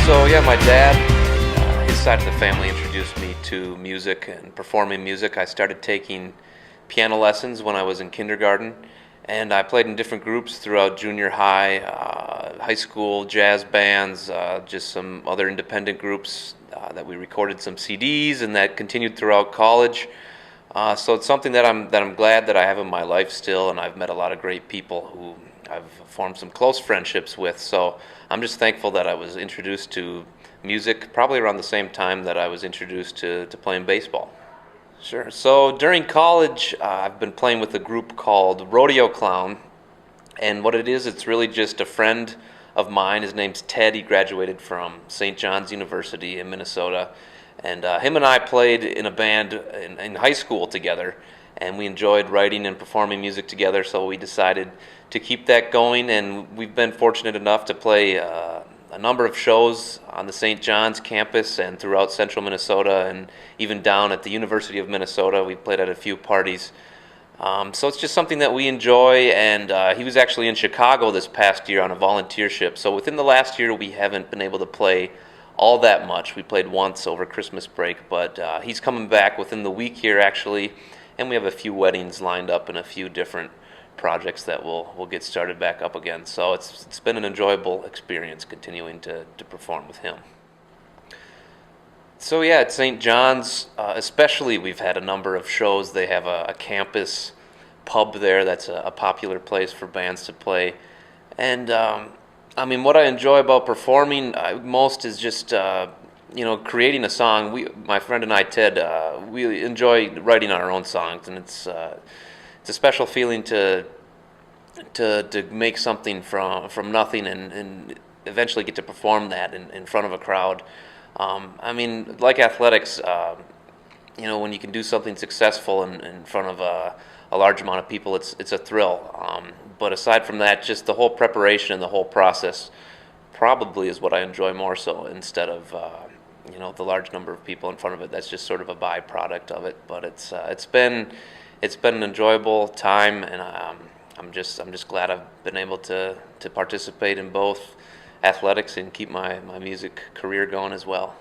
So yeah, my dad, his side of the family introduced me to music and performing music. I started taking piano lessons when I was in kindergarten, and I played in different groups throughout junior high, high school, jazz bands, just some other independent groups that we recorded some CDs, and that continued throughout college. So it's something that I'm glad that I have in my life still, and I've met a lot of great people who I've formed some close friendships with. So I'm just thankful that I was introduced to music probably around the same time that I was introduced to playing baseball. Sure. So during college, I've been playing with a group called Rodeo Clown, and what it is, it's really just a friend of mine. His name's Ted. He graduated from St. John's University in Minnesota, and him and I played in a band in high school together, and we enjoyed writing and performing music together, so we decided to keep that going, and we've been fortunate enough to play a number of shows on the St. John's campus and throughout central Minnesota, and even down at the University of Minnesota. We played at a few parties. So it's just something that we enjoy, and he was actually in Chicago this past year on a volunteership. So within the last year, we haven't been able to play all that much. We played once over Christmas break, but he's coming back within the week here, actually, and we have a few weddings lined up and a few different projects that we'll get started back up again. So it's been an enjoyable experience continuing to perform with him. So yeah, at St. John's especially, we've had a number of shows. They have a campus pub there that's a popular place for bands to play. And I mean, what I enjoy about performing most is just creating a song. My friend and I, Ted, we enjoy writing our own songs, and it's a special feeling to make something from nothing and eventually get to perform that in front of a crowd. I mean, like athletics, when you can do something successful in front of a large amount of people, it's a thrill. But aside from that, just the whole preparation and the whole process probably is what I enjoy more so, instead of the large number of people in front of it. That's just sort of a byproduct of it. But it's been an enjoyable time, and I'm just glad I've been able to participate in both athletics and keep my music career going as well.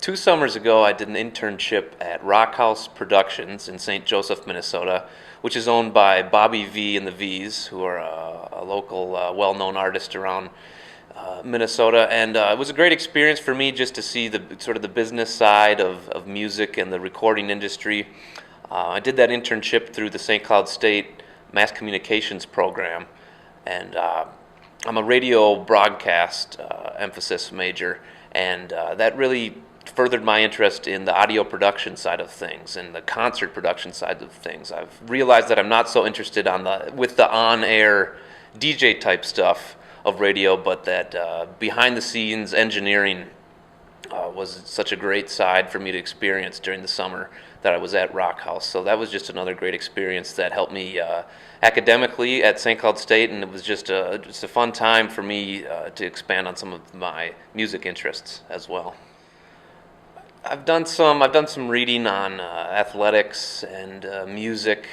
2 summers ago, I did an internship at Rock House Productions in St. Joseph, Minnesota, which is owned by Bobby V and the V's, who are a local well-known artist around Minnesota. And it was a great experience for me just to see the sort of the business side of music and the recording industry. I did that internship through the St. Cloud State Mass Communications program, and I'm a radio broadcast emphasis major, and that really furthered my interest in the audio production side of things and the concert production side of things. I've realized that I'm not so interested with the on-air DJ type stuff of radio, but that behind-the-scenes engineering was such a great side for me to experience during the summer that I was at Rock House. So that was just another great experience that helped me academically at St. Cloud State, and it was just a fun time for me to expand on some of my music interests as well. I've done some reading on athletics and music,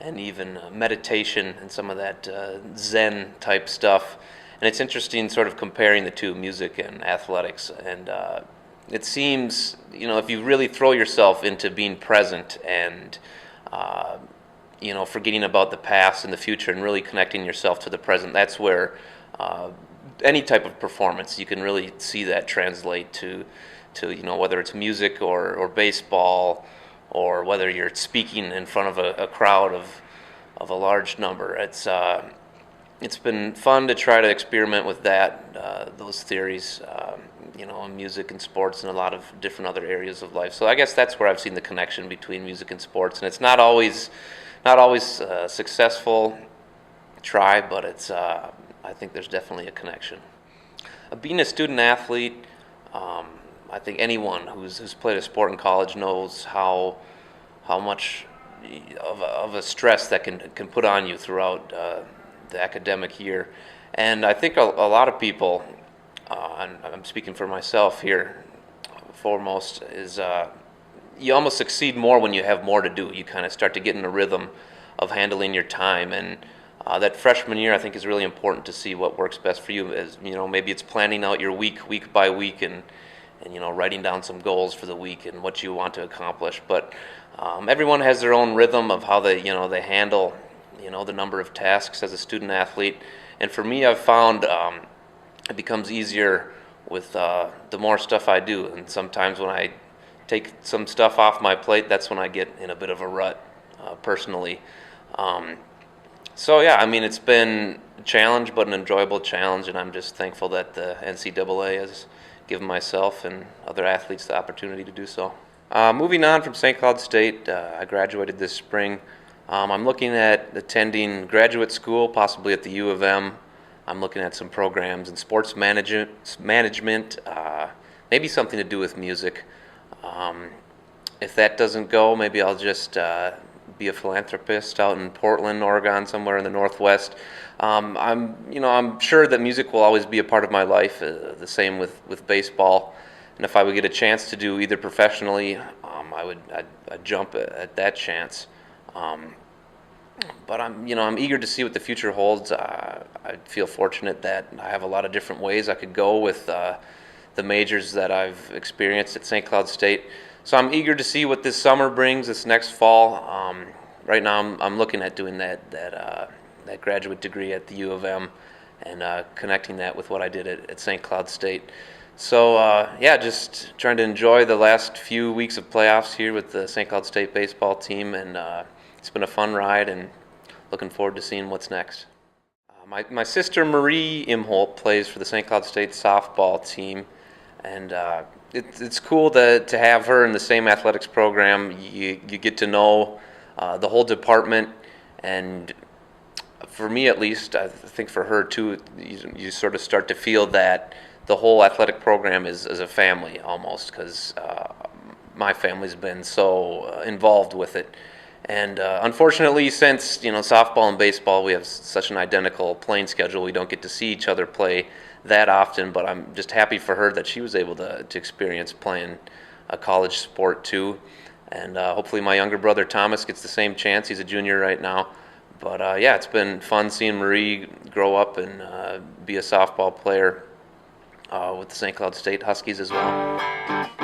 and even meditation and some of that Zen type stuff. And it's interesting sort of comparing the two, music and athletics. And it seems, if you really throw yourself into being present and, forgetting about the past and the future and really connecting yourself to the present, that's where any type of performance, you can really see that translate to whether it's music or baseball, or whether you're speaking in front of a crowd of a large number. It's been fun to try to experiment with those theories, in music and sports and a lot of different other areas of life. So I guess that's where I've seen the connection between music and sports, and it's not always successful try, but I think there's definitely a connection. Being a student athlete, I think anyone who's played a sport in college knows how much of a stress that can put on you throughout the academic year. And I think a lot of people, and I'm speaking for myself here foremost, is you almost succeed more when you have more to do. You kind of start to get in a rhythm of handling your time, and that freshman year, I think, is really important to see what works best for you. As you know, maybe it's planning out your week by week, and writing down some goals for the week and what you want to accomplish. But everyone has their own rhythm of how they handle the number of tasks as a student athlete. And for me, I've found it becomes easier with the more stuff I do. And sometimes when I take some stuff off my plate, that's when I get in a bit of a rut personally. So yeah, I mean, it's been a challenge, but an enjoyable challenge, and I'm just thankful that the NCAA has given myself and other athletes the opportunity to do so. Moving on from St. Cloud State, I graduated this spring. I'm looking at attending graduate school, possibly at the U of M. I'm looking at some programs in sports management, maybe something to do with music. If that doesn't go, maybe I'll just be a philanthropist out in Portland, Oregon, somewhere in the Northwest. I'm sure that music will always be a part of my life. The same with baseball. And if I would get a chance to do either professionally, I'd jump at that chance. But I'm eager to see what the future holds. I feel fortunate that I have a lot of different ways I could go with the majors that I've experienced at St. Cloud State. So I'm eager to see what this summer brings, this next fall. Right now I'm looking at doing that graduate degree at the U of M and connecting that with what I did at St. Cloud State. So just trying to enjoy the last few weeks of playoffs here with the St. Cloud State baseball team, and it's been a fun ride, and looking forward to seeing what's next. My sister Marie Imholte plays for the St. Cloud State softball team, and it's cool to have her in the same athletics program. You get to know the whole department, and for me at least, I think for her too, you sort of start to feel that the whole athletic program is a family almost, because my family's been so involved with it. And unfortunately, since softball and baseball, we have such an identical playing schedule, we don't get to see each other play that often. But I'm just happy for her that she was able to experience playing a college sport too. And hopefully my younger brother Thomas gets the same chance. He's a junior right now. But it's been fun seeing Marie grow up and be a softball player with the St. Cloud State Huskies as well.